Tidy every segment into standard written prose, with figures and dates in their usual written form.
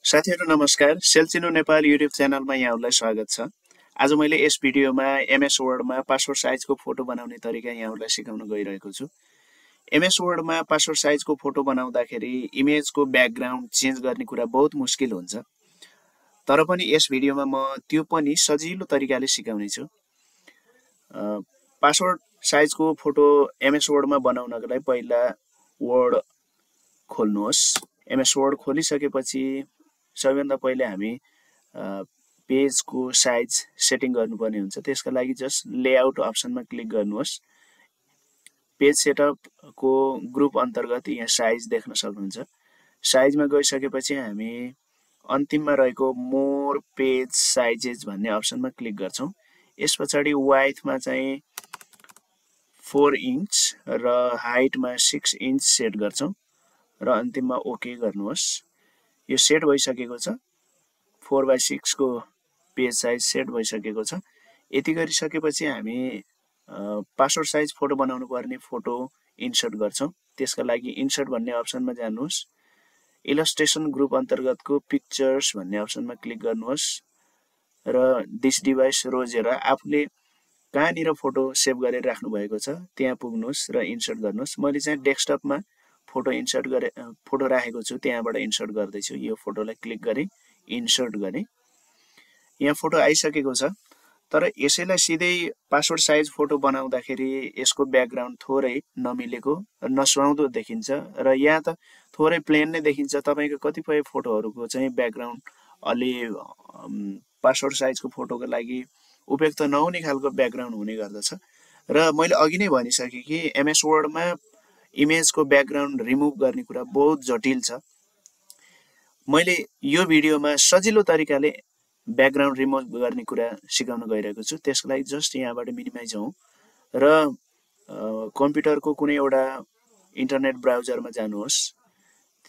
साथीहरु नमस्कार, सेल्चिनो नेपाल युट्युब च्यानलमा यहाँहरुलाई स्वागत छ। आज मैले यस भिडियोमा एमएस वर्डमा पासवर्ड साइजको फोटो बनाउने तरिका यहाँहरुलाई सिकाउन गइरहेको छु। एमएस वर्डमा पासवर्ड साइजको फोटो बनाउँदाखेरि इमेजको ब्याकग्राउन्ड चेन्ज गर्ने कुरा बहुत मुस्किल हुन्छ। तर पनि यस भिडियोमा म त्यो पनि सजिलो तरिकाले सिकाउने छु। पासवर्ड साइजको फोटो एमएस वर्डमा बनाउनको लागि पहिला वर्ड खोल्नुहोस्। एमएस वर्ड खोलिसकेपछि सबैभन्दा पहिले हामी पेजको साइज सेटिङ गर्नुपर्ने हुन्छ। त्यसका लागि जस्ट लेआउट अप्सनमा क्लिक गर्नुहोस्। पेज सेटअपको ग्रुप अन्तर्गत यहाँ साइज देख्न सक्नुहुन्छ। साइजमा गइसकेपछि हामी अन्तिममा रहेको मोर पेज साइजेस भन्ने अप्सनमा क्लिक गर्छौं। यसपछाडि वाइडमा चाहिँ 4 इन्च र हाइटमा 6 इन्च सेट गर्छौं र अन्तिममा ओके गर्नुहोस्। यो सेट भइसकेको छ। 4/6 को पेज साइज सेट भइसकेको छ। यति गरिसकेपछि हामी पासवर्ड साइज फोटो बनाउनु पर्ने फोटो इन्सर्ट गर्छौं। त्यसका लागि इन्सर्ट भन्ने अप्सनमा जानुहोस्। इलस्ट्रेसन ग्रुप अन्तर्गतको पिक्चर्स भन्ने अप्सनमा क्लिक गर्नुहोस् र दिस डिभाइस रोजेर आफूले कहाँनिर फोटो सेभ गरेर राख्नु भएको छ त्यहाँ पुग्नुहोस् र इन्सर्ट गर्नुहोस्। मैले चाहिँ डेस्कटपमा फोटो राखेको छु, त्यहाँबाट इन्सर्ट गर्दै छु। यो फोटोलाई क्लिक गरे, इन्सर्ट गरे। यहाँ फोटो आइसकेको छ। तर यसैलाई सिधै पासवर्ड साइज फोटो बनाउँदाखेरि यसको ब्याकग्राउन्ड थोरै नमिलेको नसुहाउँदो देखिन्छ र यहाँ त थोरै प्लेन नै देखिन्छ। तपाईको कतिपय फोटोहरुको चाहिँ ब्याकग्राउन्ड अलि पासवर्ड साइजको फोटोको लागि उपयुक्त नहुने खालको ब्याकग्राउन्ड हुने गर्दछ। र मैले अघि नै भनिसके कि एमएस वर्डमा इमेजको ब्याकग्राउन्ड रिमुभ गर्ने कुरा बहुत जटिल छ। मैले यो भिडियोमा सजिलो तरिकाले ब्याकग्राउन्ड रिमुभ गर्ने कुरा सिकाउन गइरहेको छु। त्यसको लागि जस्ट यहाँबाट मिनिमाइज हौं र कम्प्युटरको कुनै एउटा इन्टरनेट ब्राउजरमा जानुहोस्।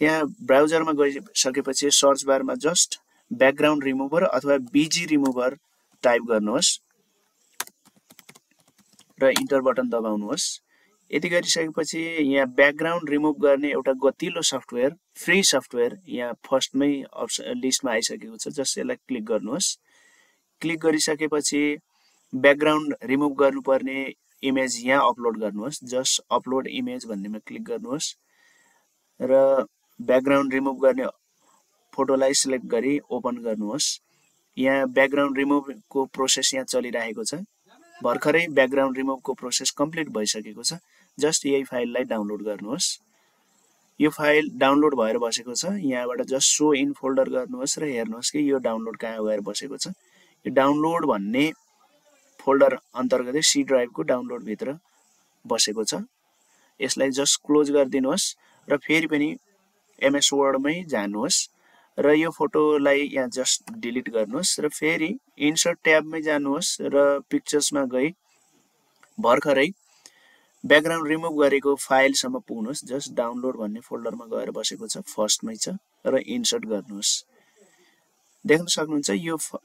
त्यहाँ ब्राउजरमा गइसकेपछि सर्च बारमा जस्ट ब्याकग्राउन्ड रिमुभर अथवा बीजी रिमुभर टाइप गर्नुहोस् र इन्टर बटन दबाउनुहोस्। यति गरिसकेपछि यहाँ ब्याकग्राउन्ड रिमुभ गर्ने एउटा गतिलो सफ्टवेयर, फ्री सफ्टवेयर यहाँ फर्स्टमै लिस्टमा आइसकेको छ। जस्ट यसलाई क्लिक गर्नुहोस्। क्लिक गरिसकेपछि ब्याकग्राउन्ड रिमुभ गर्नुपर्ने इमेज यहाँ अपलोड गर्नुहोस्। जस्ट अपलोड इमेज भन्नेमा क्लिक गर्नुहोस् र ब्याकग्राउन्ड रिमुभ गर्ने फोटोलाई सिलेक्ट गरी ओपन गर्नुहोस्। यहाँ ब्याकग्राउन्ड रिमुभको प्रोसेस यहाँ चलिरहेको छ। भर्खरै ब्याकग्राउन्ड रिमुभको प्रोसेस कम्प्लिट भइसकेको छ। जस्ट यही फाइललाई डाउनलोड गर्नुहोस्। यो फाइल डाउनलोड भएर बसेको छ। यहाँबाट जस्ट सो इन फोल्डर गर्नुहोस् र हेर्नुहोस् कि यो डाउनलोड कहाँ गएर बसेको छ। यो डाउनलोड भन्ने फोल्डर अन्तर्गतै सी ड्राइभको डाउनलोड भित्र बसेको छ। यसलाई जस्ट क्लोज गरिदिनुहोस् र फेरि पनि एमएस वर्डमै जानुहोस् र यो फोटोलाई यहाँ जस्ट डिलिट गर्नुहोस् र फेरि इन्सर्ट ट्याबमै जानुहोस् र पिक्चर्समा गई भर्खरै ब्याकग्राउन्ड रिमुभ गरेको फाइलसम्म पुग्नुहोस्। जस्ट डाउनलोड भन्ने फोल्डरमा गएर बसेको छ, फर्स्टमै छ र इन्सर्ट गर्नुहोस्। देख्न सक्नुहुन्छ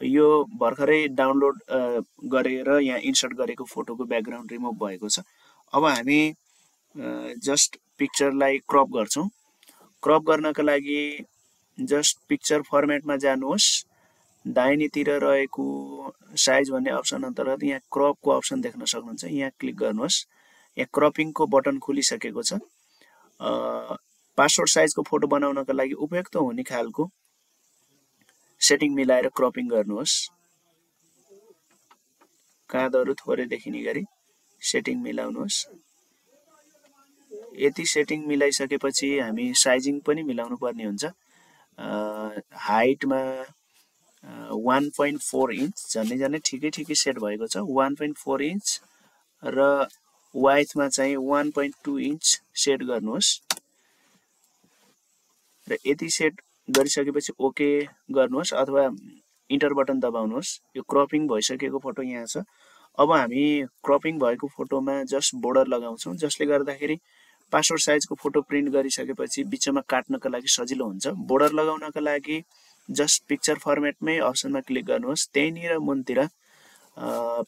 यो भर्खरै डाउनलोड गरेर यहाँ इन्सर्ट गरेको फोटोको ब्याकग्राउन्ड रिमुभ भएको छ। अब हामी जस्ट पिक्चरलाई क्रप गर्छौं। क्रप गर्नका लागि जस्ट पिक्चर फर्मेटमा जानुहोस्। दाहिनेतिर रहेको साइज भन्ने अप्सन अन्तर्गत यहाँ क्रपको अप्सन देख्न सक्नुहुन्छ। यहाँ क्लिक गर्नुहोस्। यहाँ क्रपिङको बटन खुलिसकेको छ। पासवर्ड साइजको फोटो बनाउनका लागि उपयुक्त हुने खालको सेटिङ मिलाएर क्रपिङ गर्नुहोस्। काँधहरु थोरै देखिने गरी सेटिङ मिलाउनुहोस्। यति सेटिङ मिलाइसकेपछि हामी साइजिङ पनि मिलाउनु पर्ने हुन्छ। हाइटमा 1.4 इन्च झन्डै ठिकै सेट भएको छ। 1.4 इन्च र वाइडमा चाहिँ 1.2 इन्च सेट गर्नुहोस् र यति सेट गरिसकेपछि ओके गर्नुहोस् अथवा इन्टर बटन दबाउनुहोस्। यो क्रपिङ भइसकेको फोटो यहाँ छ। अब हामी क्रपिङ भएको फोटोमा जस्ट बोर्डर लगाउँछौं, जसले गर्दाखेरि पासवर्ड साइजको फोटो प्रिन्ट गरिसकेपछि बिचमा काट्नका लागि सजिलो हुन्छ। बोर्डर लगाउनका लागि जस्ट पिक्चर फर्मेटमै अप्सनमा क्लिक गर्नुहोस्। त्यहीँनिर मुनतिर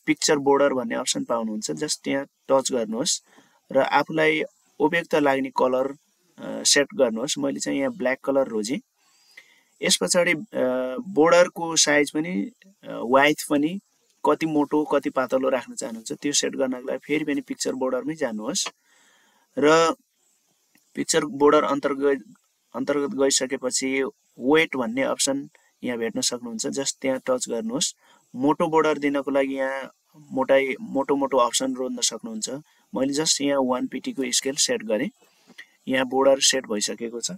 पिक्चर बोर्डर भन्ने अप्सन पाउनुहुन्छ। जस्ट त्यहाँ टच गर्नुहोस् र आफूलाई उपयुक्त लाग्ने कलर सेट गर्नुहोस्। मैले चाहिँ यहाँ ब्ल्याक कलर रोजे। यस पछाडि बोर्डरको साइज पनि वाइथ पनि कति मोटो कति पातलो राख्न चाहनुहुन्छ त्यो सेट गर्नको लागि फेरि पनि पिक्चर बोर्डरमै जानुहोस् र पिक्चर बोर्डर अन्तर्गत गइसकेपछि वेट भन्ने अप्सन यहाँ भेट्न सक्नुहुन्छ। जस्ट त्यहाँ टच गर्नुहोस्। मोटो बोर्डर दिनको लागि यहाँ मोटो अप्सन रोज्न सक्नुहुन्छ। मैले जस्ट यहाँ 1 pt को स्केल सेट गरेँ। यहाँ बोर्डर सेट भइसकेको छ।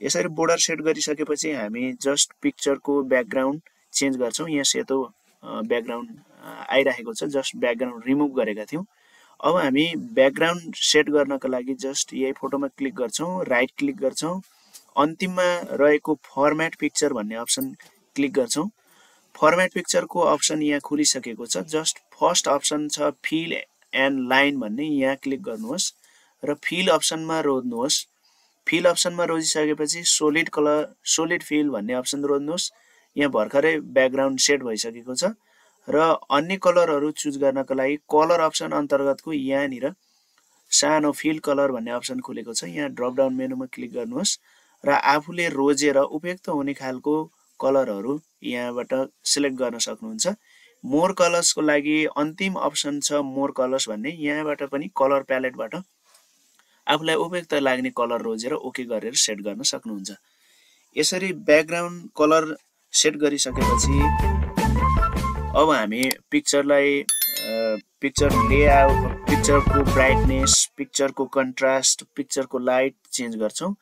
यसरी बोर्डर सेट गरिसकेपछि हामी जस्ट पिक्चरको ब्याकग्राउन्ड चेन्ज गर्छौँ। यहाँ सेतो ब्याकग्राउन्ड आइरहेको छ, जस्ट ब्याकग्राउन्ड रिमुभ गरेका थियौँ। अब हामी ब्याकग्राउन्ड सेट गर्नको लागि जस्ट यही फोटोमा क्लिक गर्छौँ, राइट क्लिक गर्छौँ, अन्तिममा रहेको फर्मेट पिक्चर भन्ने अप्सन क्लिक गर्छौँ। फर्मेट पिक्चरको अप्सन यहाँ खुलिसकेको छ। जस्ट फर्स्ट अप्सन छ फिल एन्ड लाइन भन्ने, यहाँ क्लिक गर्नुहोस् र फिल अप्सनमा रोज्नुहोस्। फिल अप्सनमा रोजिसकेपछि सोलिड फिल भन्ने अप्सन रोज्नुहोस्। यहाँ भर्खरै ब्याकग्राउन्ड सेट भइसकेको छ र अन्य कलरहरू चुज गर्नको लागि कलर अप्सन अन्तर्गतको यहाँनिर सानो फिल कलर भन्ने अप्सन खुलेको छ। यहाँ ड्रप डाउन मेनुमा क्लिक गर्नुहोस् र आफूले रोजेर उपयुक्त हुने खालको कलरहरू यहाँबाट सिलेक्ट गर्न सक्नुहुन्छ। मोर कलर्सको लागि अन्तिम अप्सन छ मोर कलर्स भन्ने, यहाँबाट पनि कलर प्यालेटबाट आफूलाई उपयुक्त लाग्ने कलर रोजेर ओके गरेर सेट गर्न सक्नुहुन्छ। यसरी ब्याकग्राउन्ड कलर सेट गरिसकेपछि अब हामी पिक्चरलाई पिक्चर लेआउट, पिक्चरको ब्राइटनेस, पिक्चरको कन्ट्रास्ट, पिक्चरको लाइट चेन्ज गर्छौँ।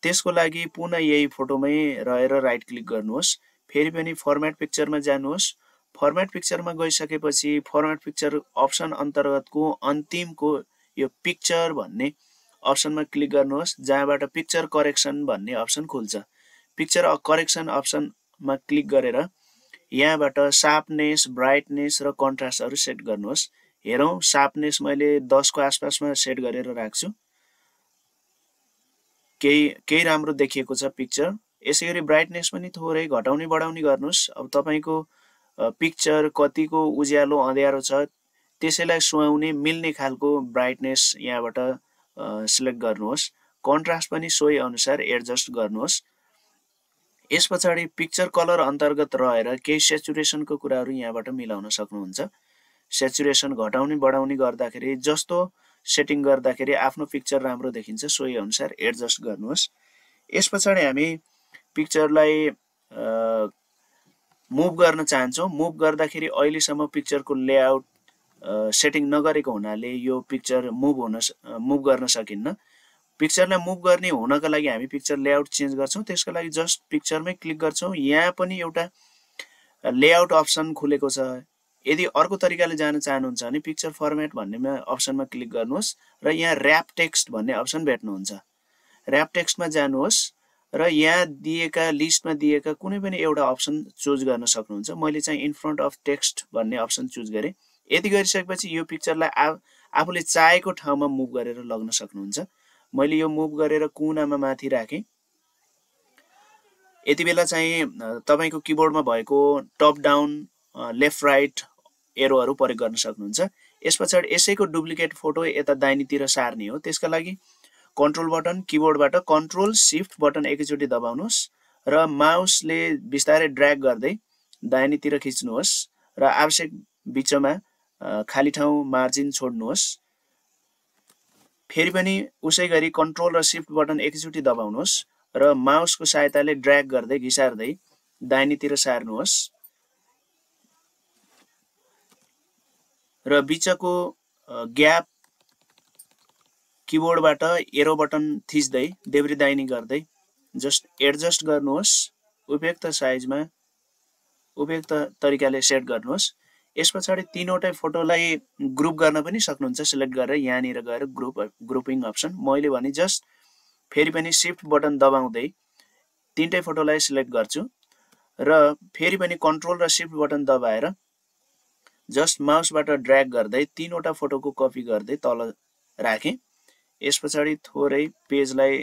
त्यसको लागि पुनः यही फोटोमै रहेर राइट क्लिक गर्नुहोस्। फेरि पनि फर्मेट पिक्चरमा जानुहोस्। फर्मेट पिक्चरमा गइसकेपछि फर्मेट पिक्चर अप्सन अन्तर्गतको अन्तिमको यो पिक्चर भन्ने अप्सनमा क्लिक गर्नुहोस्, जहाँबाट पिक्चर करेक्सन भन्ने अप्सन खुल्छ। पिक्चर करेक्सन अप्सनमा क्लिक गरेर यहाँबाट सार्पनेस, ब्राइटनेस र कन्ट्रास्टहरू सेट गर्नुहोस्। हेरौँ, सार्पनेस मैले 10 को आसपासमा सेट गरेर राख्छु। केही राम्रो देखिएको छ पिक्चर। यसैगरी ब्राइटनेस पनि थोरै घटाउने बढाउने गर्नुहोस्। अब तपाईको पिक्चर कतिको उज्यालो अँध्यारो छ त्यसैलाई सुहाउने मिल्ने खालको ब्राइटनेस यहाँबाट सिलेक्ट गर्नुहोस्। कन्ट्रास्ट पनि सोही अनुसार एडजस्ट गर्नुहोस्। यस पछाडि पिक्चर कलर अन्तर्गत रहेर केही सेचुरेसनको कुराहरू यहाँबाट मिलाउन सक्नुहुन्छ। सेचुरेसन घटाउने बढाउने गर्दाखेरि जस्तो सेटिङ गर्दाखेरि आफ्नो पिक्चर राम्रो देखिन्छ सोही अनुसार एडजस्ट गर्नुहोस्। यस पछाडि हामी पिक्चरलाई मुभ गर्न चाहन्छौँ। मुभ गर्दाखेरि अहिलेसम्म पिक्चरको लेआउट सेटिङ नगरेको हुनाले यो पिक्चर मुभ गर्न सकिन्न। पिक्चरलाई मुभ गर्ने हुनको लागि हामी पिक्चर लेआउट चेन्ज गर्छौँ। त्यसको लागि जस्ट पिक्चरमै क्लिक गर्छौँ। यहाँ पनि एउटा लेआउट अप्सन खुलेको छ। यदि अर्को तरिकाले जान चाहनुहुन्छ भने पिक्चर फर्मेट भन्नेमा अप्सनमा क्लिक गर्नुहोस् र यहाँ र्याप टेक्स्ट भन्ने अप्सन भेट्नुहुन्छ। र्याप टेक्स्टमा जानुहोस् र यहाँ दिएका लिस्टमा दिएका कुनै पनि एउटा अप्सन चुज गर्न सक्नुहुन्छ। मैले चाहिँ इन फ्रन्ट अफ टेक्स्ट भन्ने अप्सन चुज गरेँ। यति गरिसकेपछि यो पिक्चरलाई आफूले चाहेको ठाउँमा मुभ गरेर लग्न सक्नुहुन्छ। मैले यो मुभ गरेर कुनामा माथि राखेँ। यति बेला चाहिँ तपाईको किबोर्डमा भएको टप डाउन, लेफ्ट राइट एरोहरू प्रयोग गर्न सक्नुहुन्छ। यस पछाडि यसैको डुप्लिकेट फोटो यता दाहिनेतिर सार्ने हो। त्यसका लागि कन्ट्रोल बटन किबोर्डबाट कन्ट्रोल शिफ्ट बटन एकैचोटि दबाउनुहोस् र माउसले बिस्तारै ड्र्याग गर्दै दाहिनेतिर खिच्नुहोस् र आवश्यक बिचमा खाली ठाउँ मार्जिन छोड्नुहोस्। फेरि पनि उसै गरी कन्ट्रोल र शिफ्ट बटन एकैचोटि दबाउनुहोस् र माउसको सहायताले ड्र्याग गर्दै घिसार्दै दाहिनेतिर सार्नुहोस् र बिचको ग्याप किबोर्डबाट एरो बटन थिच्दै देब्रे दाहिने गर्दै जस्ट एडजस्ट गर्नुहोस्। उपयुक्त साइजमा उपयुक्त तरिकाले सेट गर्नुहोस्। यस पछाडि तीनवटै फोटोलाई ग्रुप गर्न पनि सक्नुहुन्छ सिलेक्ट गरेर यहाँनिर गएर ग्रुपिङ अप्सन। मैले भने जस्ट फेरि पनि शिफ्ट बटन दबाउँदै तीनटै फोटोलाई सिलेक्ट गर्छु र फेरि पनि कन्ट्रोल र शिफ्ट बटन दबाएर जस्ट माउसबाट ड्र्याग गर्दै तीनवटा फोटोको कपी गर्दै तल राखेँ। यस पछाडि थोरै पेजलाई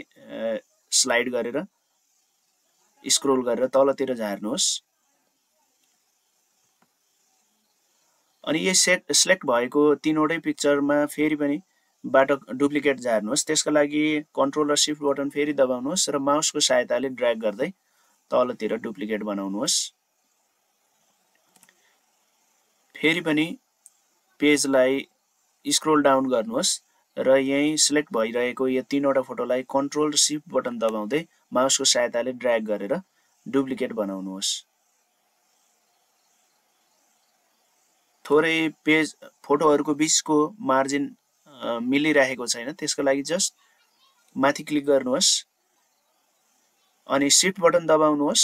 स्लाइड गरेर स्क्रोल गरेर तलतिर झार्नुहोस् अनि यो सिलेक्ट भएको तीनवटै पिक्चरमा फेरि पनि बाट डुप्लिकेट झार्नुहोस्। त्यसका लागि कन्ट्रोल र शिफ्ट बटन फेरि दबाउनुहोस् र माउसको सहायताले ड्र्याग गर्दै तलतिर डुप्लिकेट बनाउनुहोस्। फेरि पनि पेजलाई स्क्रोल डाउन गर्नुहोस् र यही सिलेक्ट भइरहेको यो तीनवटा फोटोलाई कन्ट्रोल शिफ्ट बटन दबाउँदै माउसको सहायताले ड्र्याग गरेर डुप्लिकेट बनाउनुहोस्। थोरै पेज फोटोहरूको बीचको मार्जिन मिलिरहेको छैन, त्यसको लागि जस्ट माथि क्लिक गर्नुहोस् अनि शिफ्ट बटन दबाउनुहोस्।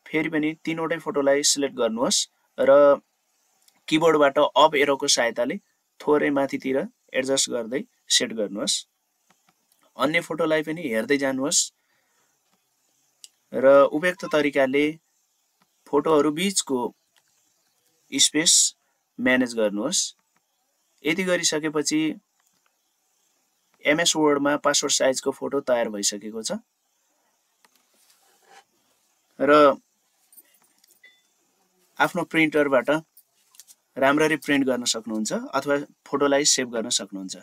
फेरि पनि तीनवटै फोटोलाई सिलेक्ट गर्नुहोस् र किबोर्डबाट अप एरोको सहायताले थोरै माथितिर एडजस्ट गर्दै सेट गर्नुहोस्। अन्य फोटोलाई पनि हेर्दै जानुहोस् र उपयुक्त तरिकाले फोटोहरू बीचको स्पेस म्यानेज गर्नुहोस्। यति गरिसकेपछि एमएस वर्डमा पासपोर्ट साइजको फोटो तयार भइसकेको छ र आफ्नो प्रिन्टरबाट राम्ररी प्रिन्ट गर्न सक्नुहुन्छ अथवा फोटोलाई सेभ गर्न सक्नुहुन्छ।